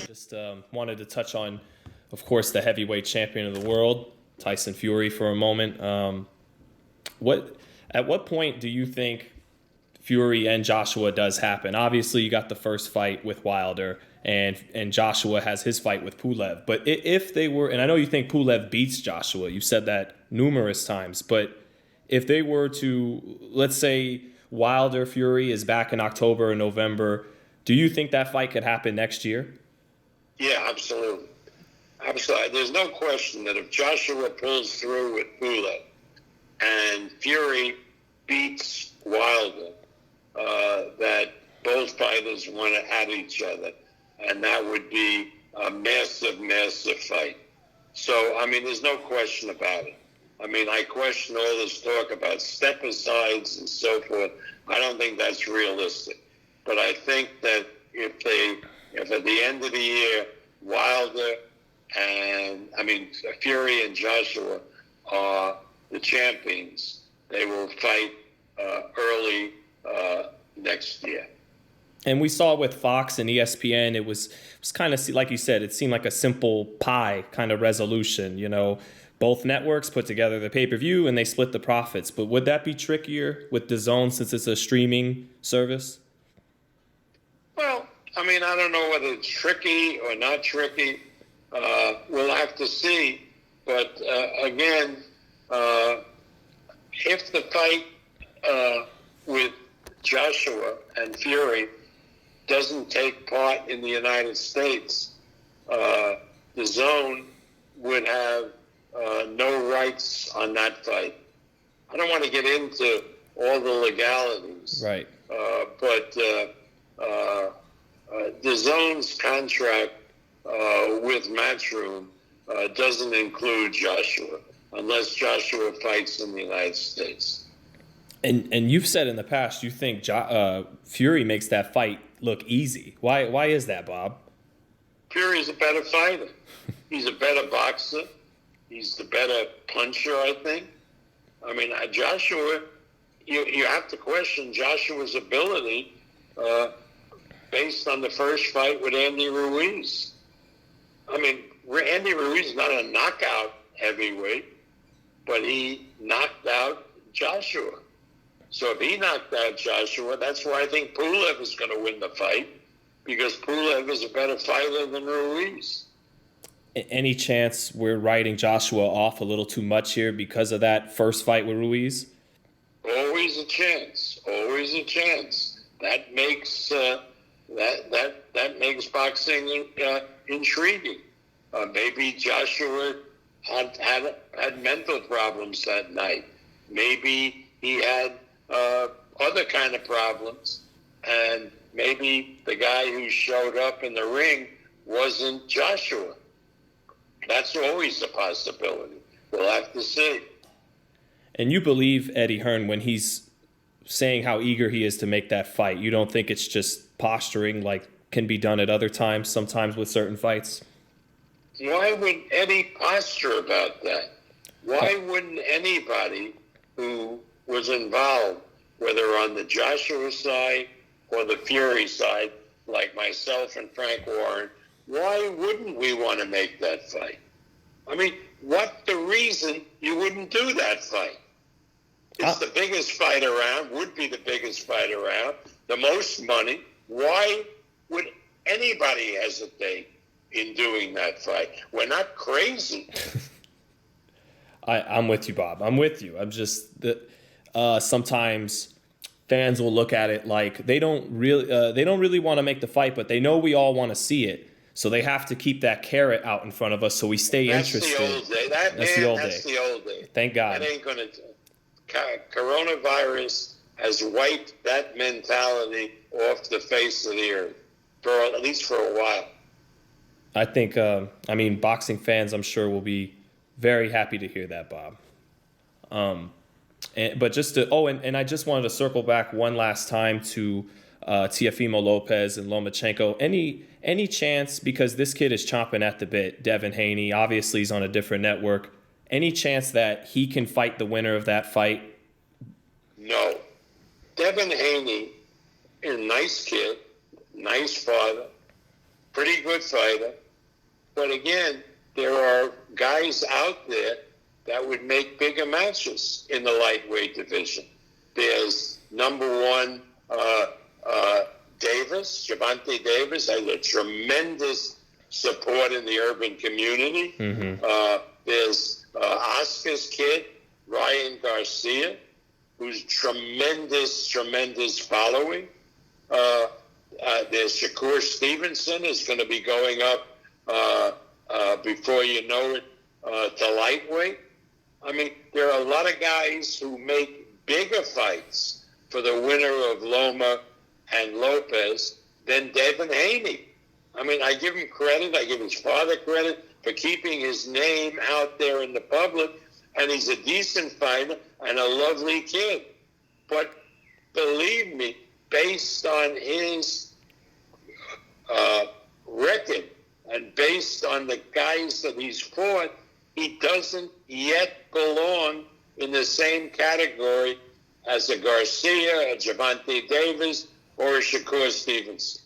Just wanted to touch on, of course, the heavyweight champion of the world, Tyson Fury, for a moment. At what point do you think Fury and Joshua does happen? Obviously, you got the first fight with Wilder, and Joshua has his fight with Pulev. But if they were, and I know you think Pulev beats Joshua, you've said that numerous times, but if they were to, let's say Wilder Fury is back in October or November, do you think that fight could happen next year? Yeah, absolutely. Absolutely. There's no question that if Joshua pulls through with Pulev and Fury beats Wilder, that both fighters want to at each other, and that would be a massive, massive fight. So, I mean, there's no question about it. I mean, I question all this talk about step-asides and so forth. I don't think that's realistic. But I think that if at the end of the year, Wilder Fury and Joshua are the champions, they will fight early next year. And we saw with Fox and ESPN, it was kind of, like you said, it seemed like a simple pie kind of resolution. You know, both networks put together the pay-per-view and they split the profits. But would that be trickier with DAZN since it's a streaming service? Well, I mean, I don't know whether it's tricky or not tricky. We'll have to see. But again, if the fight with Joshua and Fury doesn't take part in the United States, the zone would have no rights on that fight. I don't want to get into all the legalities, right? But the zone's contract with Matchroom doesn't include Joshua unless Joshua fights in the United States. And you've said in the past you think Fury makes that fight look easy. Why is that, Bob? Fury's a better fighter. He's a better boxer. He's the better puncher, I think. I mean, Joshua, you have to question Joshua's ability based on the first fight with Andy Ruiz. I mean, Andy Ruiz is not a knockout heavyweight, but he knocked out Joshua. So if he knocked out Joshua, that's why I think Pulev is going to win the fight, because Pulev is a better fighter than Ruiz. Any chance we're writing Joshua off a little too much here because of that first fight with Ruiz? Always a chance. Always a chance. That makes that makes boxing intriguing. Maybe Joshua had mental problems that night. Maybe he had other kind of problems, and maybe the guy who showed up in the ring wasn't Joshua. That's always a possibility. We'll have to see. And you believe Eddie Hearn when he's saying how eager he is to make that fight? You don't think it's just posturing like can be done at other times, sometimes with certain fights? Why would Eddie posture about that? Why wouldn't anybody who was involved, whether on the Joshua side or the Fury side, like myself and Frank Warren, why wouldn't we want to make that fight? I mean, what's the reason you wouldn't do that fight? It's the biggest fight around, would be the biggest fight around, the most money. Why would anybody hesitate in doing that fight? We're not crazy. I'm with you, Bob. I'm with you. I'm just sometimes fans will look at it like they don't really want to make the fight, but they know we all want to see it. So they have to keep that carrot out in front of us so we stay interested. That's the old day. That's the old day. Thank God. That ain't going to... Coronavirus has wiped that mentality off the face of the earth, at least for a while. I think, boxing fans, I'm sure, will be very happy to hear that, Bob. And I just wanted to circle back one last time to Teofimo Lopez and Lomachenko. Any chance, because this kid is chomping at the bit, Devin Haney, obviously he's on a different network, any chance that he can fight the winner of that fight? No. Devin Haney is a nice kid, nice father, pretty good fighter. But again, there are guys out there that would make bigger matches in the lightweight division. There's number one, Davis, Gervonta Davis, has a tremendous support in the urban community. There's Oscar's kid, Ryan Garcia, who's tremendous following. There's Shakur Stevenson is going to be going up before you know it to lightweight. I mean, there are a lot of guys who make bigger fights for the winner of Loma and Lopez than Devin Haney. I mean, I give him credit. I give his father credit for keeping his name out there in the public, and he's a decent fighter and a lovely kid. But believe me, based on his record and based on the guys that he's fought, he doesn't yet belong in the same category as a Garcia, a Gervonta Davis, or a Shakur Stevenson.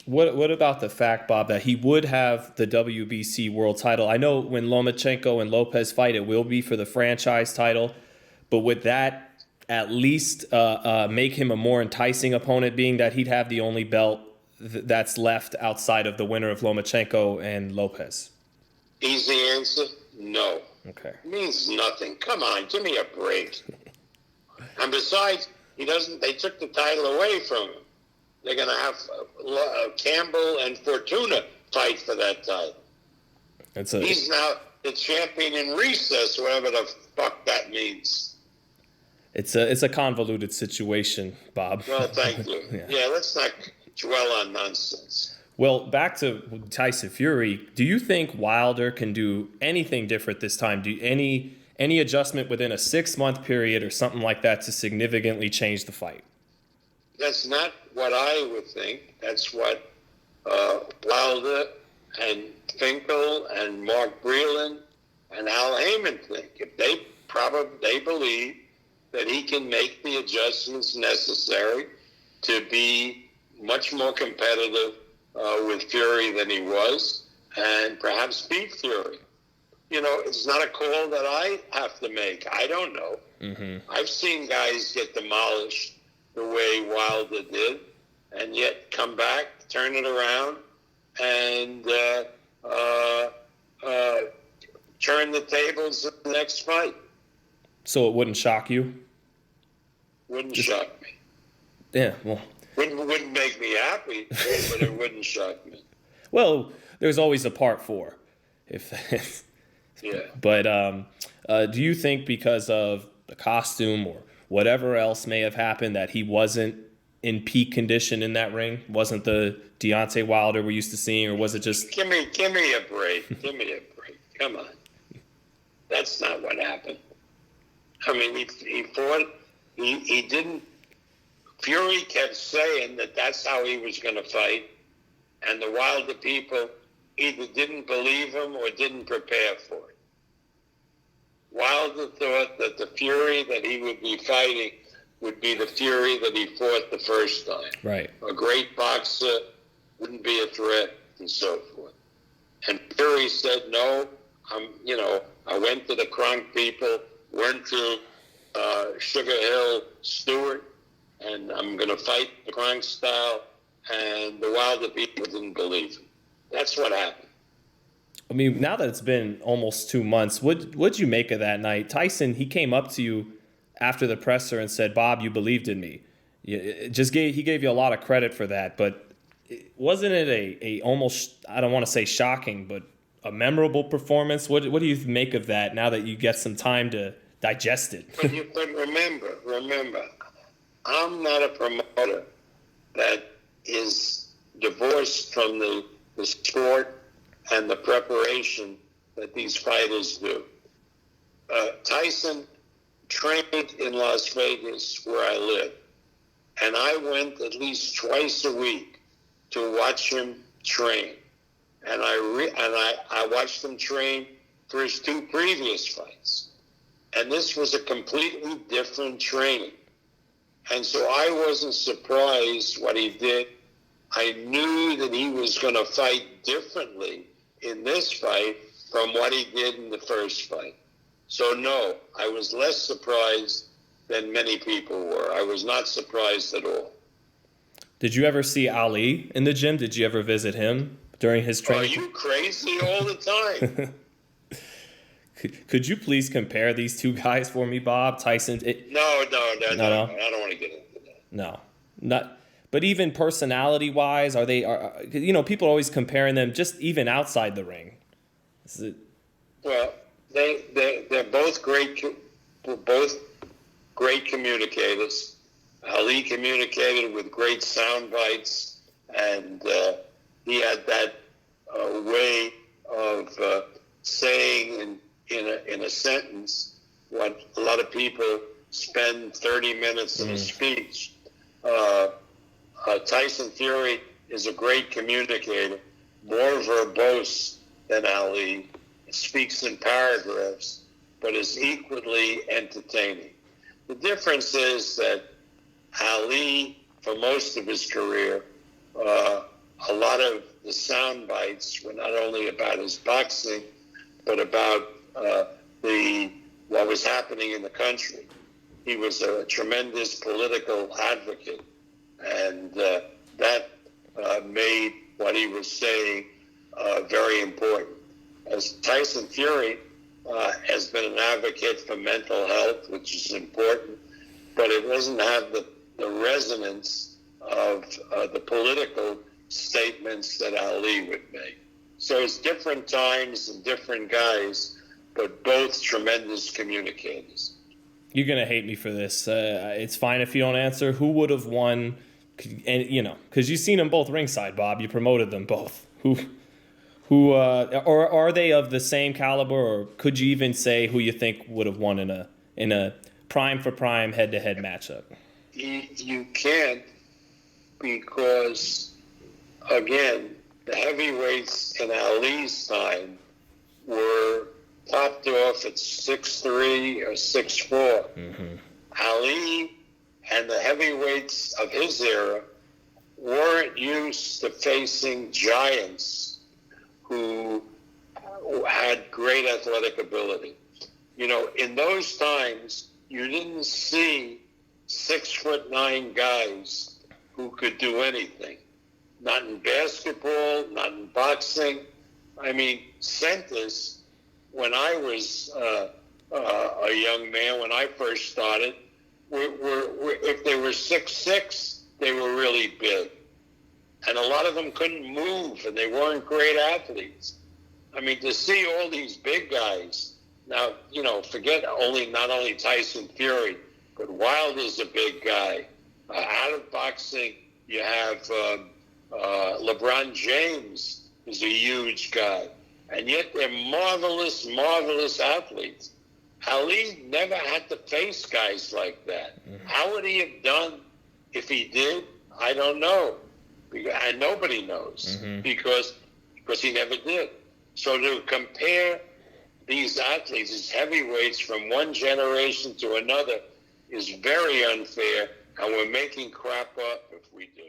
What about the fact, Bob, that he would have the WBC world title? I know when Lomachenko and Lopez fight, it will be for the franchise title, but would that at least make him a more enticing opponent, being that he'd have the only belt that's left outside of the winner of Lomachenko and Lopez? Easy answer, no. Okay. It means nothing. Come on, give me a break. And besides, they took the title away from him. They're going to have Campbell and Fortuna fight for that title. He's now the champion in recess, whatever the fuck that means. It's a convoluted situation, Bob. Well, thank you. Yeah, let's not dwell on nonsense. Well, back to Tyson Fury. Do you think Wilder can do anything different this time? Do any adjustment within a 6-month period or something like that to significantly change the fight? That's not what I would think. That's what Wilder and Finkel and Mark Breland and Al Heyman think. If they believe that he can make the adjustments necessary to be much more competitive with Fury than he was, and perhaps beat Fury. You know, it's not a call that I have to make. I don't know. I've seen guys get demolished the way Wilder did, and yet come back, turn it around, and turn the tables in the next fight. So it wouldn't shock you? Wouldn't shock me. Yeah, well. Wouldn't make me happy, but it wouldn't shock me. Well, there's always a part 4. Yeah. But do you think because of the costume or whatever else may have happened that he wasn't in peak condition in that ring? Wasn't the Deontay Wilder we're used to seeing, or was it just... Give me a break. Give me a break. Come on. That's not what happened. I mean, he fought... He didn't... Fury kept saying that that's how he was going to fight, and the Wilder people either didn't believe him or didn't prepare for it. Wilder thought that the Fury that he would be fighting would be the Fury that he fought the first time. Right. A great boxer, wouldn't be a threat, and so forth. And Fury said, no, I went to the Kronk people, went to Sugar Hill Stewart, and I'm going to fight the Kronk style, and the Wilder people didn't believe him. That's what happened. I mean, now that it's been almost 2 months, what'd you make of that night? Tyson, he came up to you after the presser and said, Bob, you believed in me. He gave you a lot of credit for that, but wasn't it a almost, I don't want to say shocking, but a memorable performance? What do you make of that now that you get some time to digest it? But remember, I'm not a promoter that is divorced from the sport and the preparation that these fighters do. Tyson trained in Las Vegas, where I live, and I went at least twice a week to watch him train. And I watched him train for his 2 previous fights. And this was a completely different training. And so I wasn't surprised what he did. I knew that he was going to fight differently in this fight from what he did in the first fight. So, no, I was less surprised than many people were. I was not surprised at all. Did you ever see Ali in the gym? Did you ever visit him during his training? Are you crazy all the time? Could you please compare these two guys for me, Bob? Tyson? No. I don't want to get into that. No, not. But even personality-wise, are people are always comparing them just even outside the ring. Well, they're both great communicators. Ali communicated with great sound bites, and he had that way of saying in a sentence what a lot of people spend 30 minutes in a speech. Tyson Fury is a great communicator, more verbose than Ali, speaks in paragraphs, but is equally entertaining. The difference is that Ali, for most of his career, a lot of the sound bites were not only about his boxing, but about what was happening in the country. He was a tremendous political advocate, and that made what he was saying very important. As Tyson Fury has been an advocate for mental health, which is important, but it doesn't have the resonance of the political statements that Ali would make. So it's different times and different guys, but both tremendous communicators. You're going to hate me for this. It's fine if you don't answer. Who would have won? And because you've seen them both ringside, Bob. You promoted them both. Who or are they of the same caliber, or could you even say who you think would have won in a prime for prime head-to-head matchup? You can't, because again, the heavyweights in Ali's time were topped off at 6'3" or 6'4". Mm-hmm. Ali and the heavyweights of his era weren't used to facing giants who had great athletic ability. In those times, you didn't see 6'9" guys who could do anything. Not in basketball, not in boxing. I mean, centers, when I was a young man, when I first started, if they were 6'6", they were really big. And a lot of them couldn't move, and they weren't great athletes. I mean, to see all these big guys, now, forget not only Tyson Fury, but Wilder's a big guy. Out of boxing, you have LeBron James is a huge guy. And yet they're marvelous, marvelous athletes. Ali never had to face guys like that. Mm-hmm. How would he have done if he did? I don't know. And nobody knows, mm-hmm. because he never did. So to compare these athletes, these heavyweights, from one generation to another is very unfair, and we're making crap up if we do.